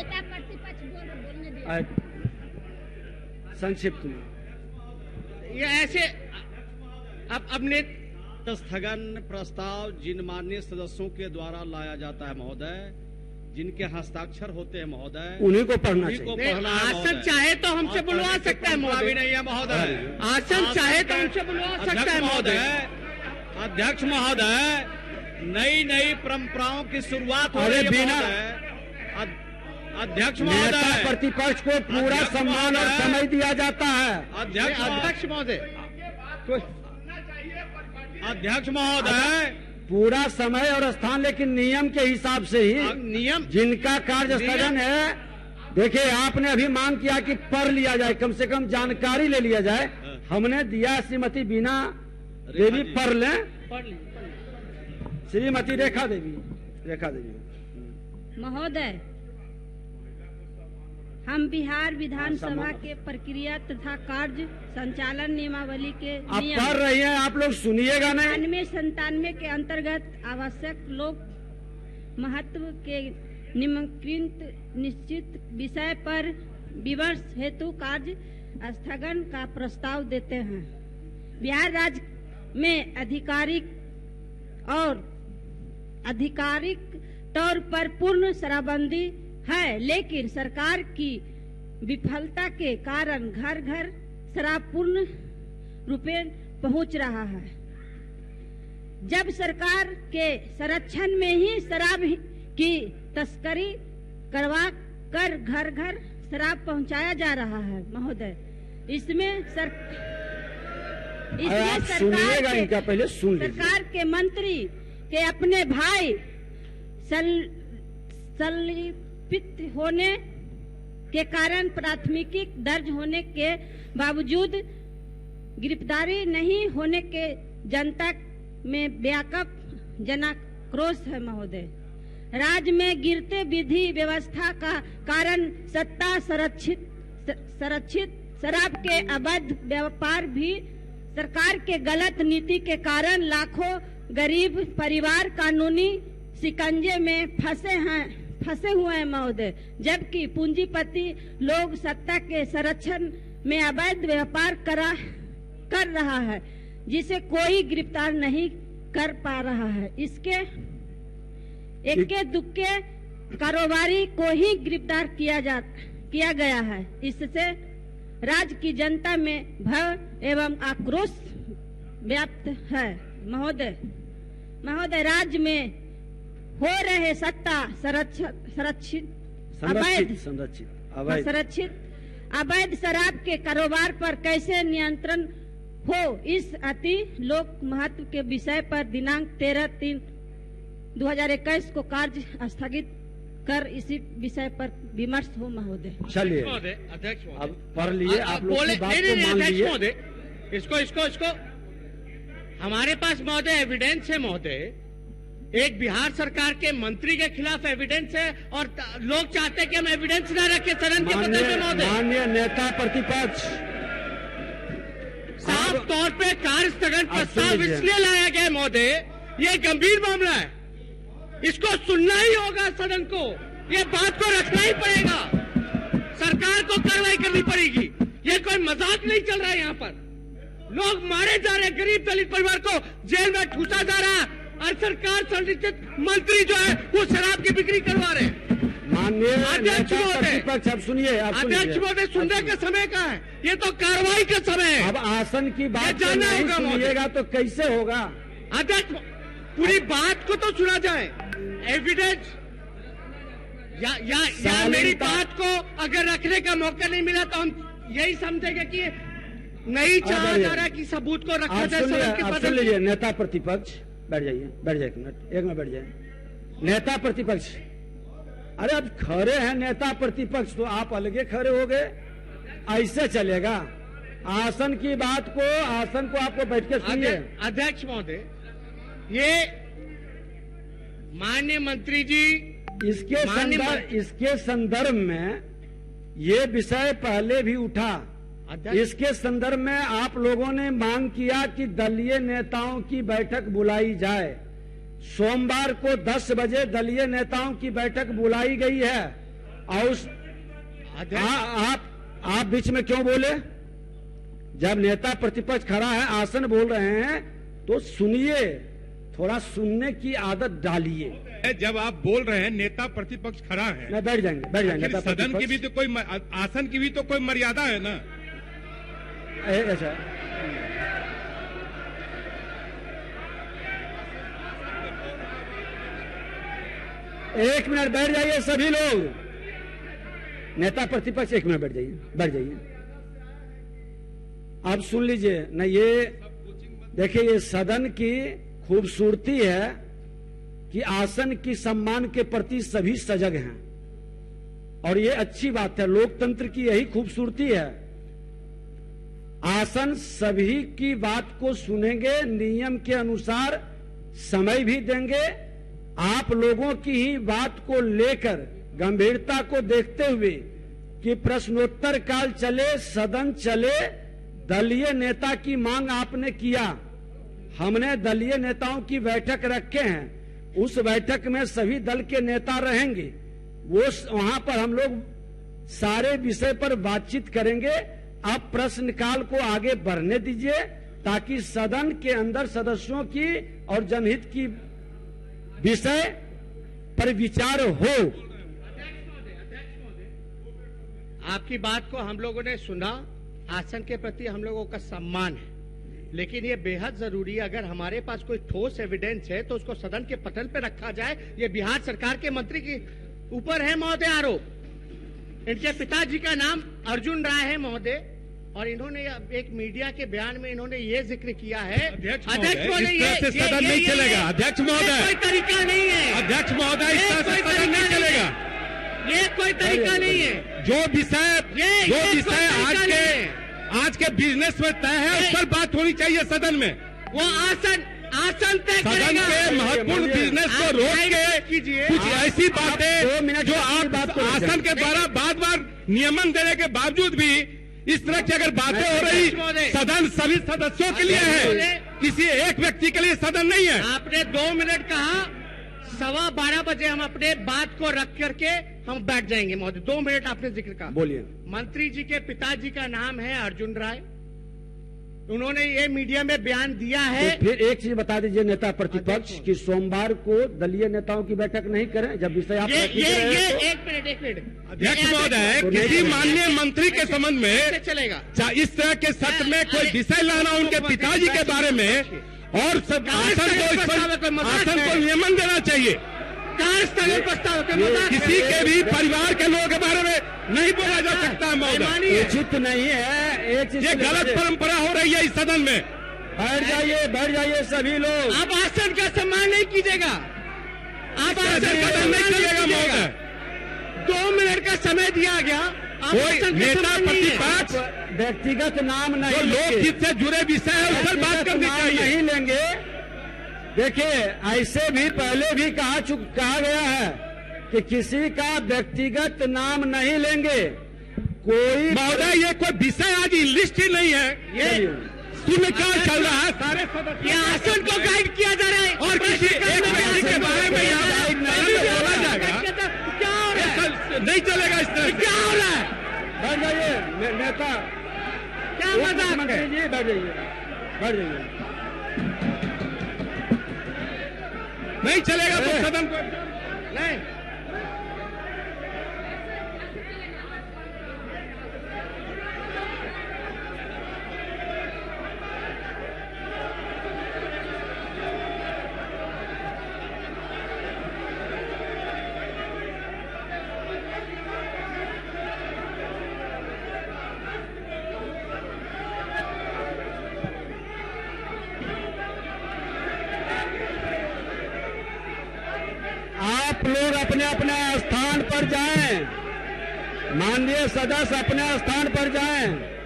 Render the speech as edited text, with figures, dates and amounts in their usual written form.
नेता प्रतिपक्ष बोलने दिया। संक्षिप्त में ये ऐसे अब स्थगन प्रस्ताव जिन माननीय सदस्यों के द्वारा लाया जाता है महोदय, जिनके हस्ताक्षर होते हैं महोदय, उन्हीं को पढ़ना उन्हीं को चाहिए। पढ़ना है आसन महोदय। चाहे तो हमसे और बुलवा पढ़ने की सकता है परंपरा महोदय। भी नहीं है महोदय। आसन चाहे तो हमसे बुलवा सकता है महोदय। अध्यक्ष महोदय, नई नई परंपराओं की शुरुआत हो रही है बिना महोदय। अध्यक्ष नेता महोदय, प्रतिपक्ष को पूरा अध्यक्ष सम्मान और महोदय। समय दिया जाता है। अध्यक्ष महोदय, पूरा समय और स्थान, लेकिन नियम के हिसाब से ही नियम जिनका कार्य स्थगन है। देखिए, आपने अभी मांग किया कि पढ़ लिया जाए, कम से कम जानकारी ले लिया जाए। हमने दिया श्रीमती बीना देवी पढ़ लें। श्रीमती रेखा देवी महोदय, हम बिहार विधानसभा के प्रक्रिया तथा कार्य संचालन नियमावली के आप पढ़ रही हैं, आप लोग सुनिएगा नहीं। 97 के अंतर्गत आवश्यक लोक महत्व के निम्नलिखित निश्चित विषय पर विमर्श हेतु कार्य स्थगन का प्रस्ताव देते हैं। बिहार राज्य में आधिकारिक तौर पर पूर्ण शराबबंदी है, लेकिन सरकार की विफलता के कारण घर घर शराब पूर्ण रूपे पहुंच रहा है। जब सरकार के संरक्षण में ही शराब की तस्करी करवा कर घर घर शराब पहुंचाया जा रहा है महोदय, इसमें सुनिएगा, इनका पहले सुन लीजिए। सरकार के मंत्री के अपने भाई संलिप्त होने के कारण प्राथमिकी दर्ज होने के बावजूद गिरफ्तारी नहीं होने के जनता में व्यापक जनाक्रोश है महोदय। राज्य में गिरते विधि व्यवस्था का कारण सत्ता संरक्षित शराब के अवैध व्यापार भी सरकार के गलत नीति के कारण लाखों गरीब परिवार कानूनी शिकंजे में फंसे हुए हैं महोदय, जबकि पूंजीपति लोग सत्ता के संरक्षण में अवैध व्यापार कर रहा है, जिसे कोई गिरफ्तार नहीं कर पा रहा है। इसके इक्के दुक्के कारोबारी को ही गिरफ्तार किया गया है। इससे राज्य की जनता में भय एवं आक्रोश व्याप्त है महोदय। राज्य में हो रहे सत्ता संरक्षित अवैध शराब के कारोबार पर कैसे नियंत्रण हो, इस अति लोक महत्व के विषय पर दिनांक 13/3/2021 को कार्य स्थगित कर इसी विषय पर विमर्श हो महोदय। चलिए, अध्यक्ष अब पढ़ लिए, आप लोग की बात को मान अध्यक्ष लिए। महोदय, इसको हमारे पास महोदय एविडेंस है महोदय। एक बिहार सरकार के मंत्री के खिलाफ एविडेंस है और लोग चाहते हैं कि हम एविडेंस न रखें सदन के पटल पे महोदय। माननीय नेता प्रतिपक्ष, साफ तौर पे कार्य स्थगन प्रस्ताव इसलिए लाया गया महोदय, ये गंभीर मामला है, इसको सुनना ही होगा सदन को, ये बात को रखना ही पड़ेगा, सरकार को कार्रवाई करनी पड़ेगी। ये कोई मजाक नहीं चल रहा है, यहाँ पर लोग मारे जा रहे हैं, गरीब दलित परिवार को जेल में ठूसा जा रहा है और सरकार संरक्षित मंत्री जो है वो शराब की बिक्री करवा रहे हैं। माननीय अध्यक्ष नेता महोदय, प्रतिपक्ष, अब सुनिए, अध्यक्ष महोदय, सुनने का समय का है, ये तो कार्रवाई का समय है। अब आसन की बात ये को जानना नहीं होगा महोदय। सुनिएगा तो कैसे होगा? अध्यक्ष, पूरी बात को तो सुना जाए, एविडेंस या मेरी बात को अगर रखने का मौका नहीं मिला तो हम यही समझेंगे कि नहीं चाहा जा रहा कि सबूत को रखा जाए सदन के आप पटल सुन पे। लीजिए। नेता प्रतिपक्ष, बैठ जाइए, एक मिनट बैठ जाइए। नेता प्रतिपक्ष, अरे अब खड़े हैं नेता प्रतिपक्ष तो आप अलगे खड़े हो गए, ऐसे चलेगा? आसन की बात को, आसन को आपको बैठ के सुनिए। अध्यक्ष महोदय, ये माननीय मंत्री जी, इसके संदर्भ में ये विषय पहले भी उठा। इसके संदर्भ में आप लोगों ने मांग किया कि दलीय नेताओं की बैठक बुलाई जाए। सोमवार को 10 बजे दलीय नेताओं की बैठक बुलाई गई है और आप बीच में क्यों बोले? जब नेता प्रतिपक्ष खड़ा है, आसन बोल रहे हैं, तो सुनिए, थोड़ा सुनने की आदत डालिए। जब आप बोल रहे हैं नेता प्रतिपक्ष खड़ा है, नहीं, बैठ जाएंगे। आखिर सदन की भी तो कोई आसन की भी तो कोई मर्यादा है ना। अच्छा, एक मिनट बैठ जाइए सभी लोग। नेता प्रतिपक्ष 1 मिनट बैठ जाइए। आप सुन लीजिए ना, ये देखिए, ये सदन की खूबसूरती है कि आसन की सम्मान के प्रति सभी सजग हैं, और ये अच्छी बात है। लोकतंत्र की यही खूबसूरती है। आसन सभी की बात को सुनेंगे, नियम के अनुसार समय भी देंगे। आप लोगों की ही बात को लेकर गंभीरता को देखते हुए कि प्रश्नोत्तर काल चले, सदन चले, दलीय नेता की मांग आपने किया। हमने दलीय नेताओं की बैठक रखे हैं, उस बैठक में सभी दल के नेता रहेंगे। वहां पर हम लोग सारे विषय पर बातचीत करेंगे। आप प्रश्नकाल को आगे बढ़ने दीजिए, ताकि सदन के अंदर सदस्यों की और जनहित की विषय पर विचार हो। आपकी बात को हम लोगों ने सुना। आसन के प्रति हम लोगों का सम्मान है, लेकिन ये बेहद जरूरी है। अगर हमारे पास कोई ठोस एविडेंस है तो उसको सदन के पटल पे रखा जाए। ये बिहार सरकार के मंत्री के ऊपर है महोदय आरोप। इनके पिताजी का नाम अर्जुन राय है महोदय, और इन्होंने एक मीडिया के बयान में इन्होंने ये जिक्र किया है। अध्यक्ष महोदय, इस तरह से सदन नहीं चलेगा। अध्यक्ष महोदय, कोई तरीका नहीं है। अध्यक्ष महोदय, इस तरह से सदन नहीं चलेगा। ये कोई तरीका नहीं है। जो विषय आज के बिजनेस में तय है, उस पर बात होनी चाहिए सदन में। वो आसन तय सदन करेगा। के महत्वपूर्ण बिजनेस को रोक के कुछ ऐसी बातें जो आप आसन के द्वारा बार नियमन देने के बावजूद भी इस तरह की अगर बातें हो रही, सदन सभी सदस्यों के लिए है, किसी एक व्यक्ति के लिए सदन नहीं है। आपने 2 मिनट कहा, 12:15 बजे हम अपने बात को रख करके हम बैठ जाएंगे महोदय। 2 मिनट आपने जिक्र कहा। बोलिए। मंत्री जी के पिताजी का नाम है अर्जुन राय। उन्होंने ये मीडिया में बयान दिया है। तो फिर एक चीज बता दीजिए नेता प्रतिपक्ष कि सोमवार को दलीय नेताओं की बैठक नहीं करें, जब विषय आप एक मिनट अध्यक्ष महोदय, किसी माननीय मंत्री के संबंध में चलेगा इस तरह के सत्र में कोई विषय लाना उनके पिताजी के बारे में, और सब आसन को नियमन देना चाहिए। प्रस्ताव किसी के भी परिवार के लोगों के बारे में नहीं बोला जा सकता है महोदय। उचित नहीं है। एक चीज, ये गलत परंपरा हो रही है इस सदन में। बैठ जाइए सभी लोग। आप आसन का सम्मान नहीं कीजिएगा। आप आसन का सम्मान नहीं चलेगा महोदय। 2 मिनट का समय दिया गया। कोई नेता प्रतिपक्ष व्यक्तिगत नाम नहीं, जो लोकहित से जुड़े विषय है उस पर बात करनी चाहिए। नहीं लेंगे। देखिए, ऐसे भी पहले भी कहा गया है कि किसी का व्यक्तिगत नाम नहीं लेंगे। कोई महोदय, ये कोई विषय आज लिस्ट ही नहीं है। ये शून्यकाल चल रहा है। सारे ये आसन को गाइड किया जा रहा है, और किसी एक व्यक्ति के बारे में यहाँ बोला जाएगा। क्या हो रहा है? नहीं चलेगा इस तरह। क्या हो रहा है? बैठ जाइए नेता। क्या मजाक है? बैठ जाइए। नहीं चलेगा तो सदन को नहीं। आप लोग अपने अपने स्थान पर जाएं। माननीय सदस्य अपने स्थान पर जाएं।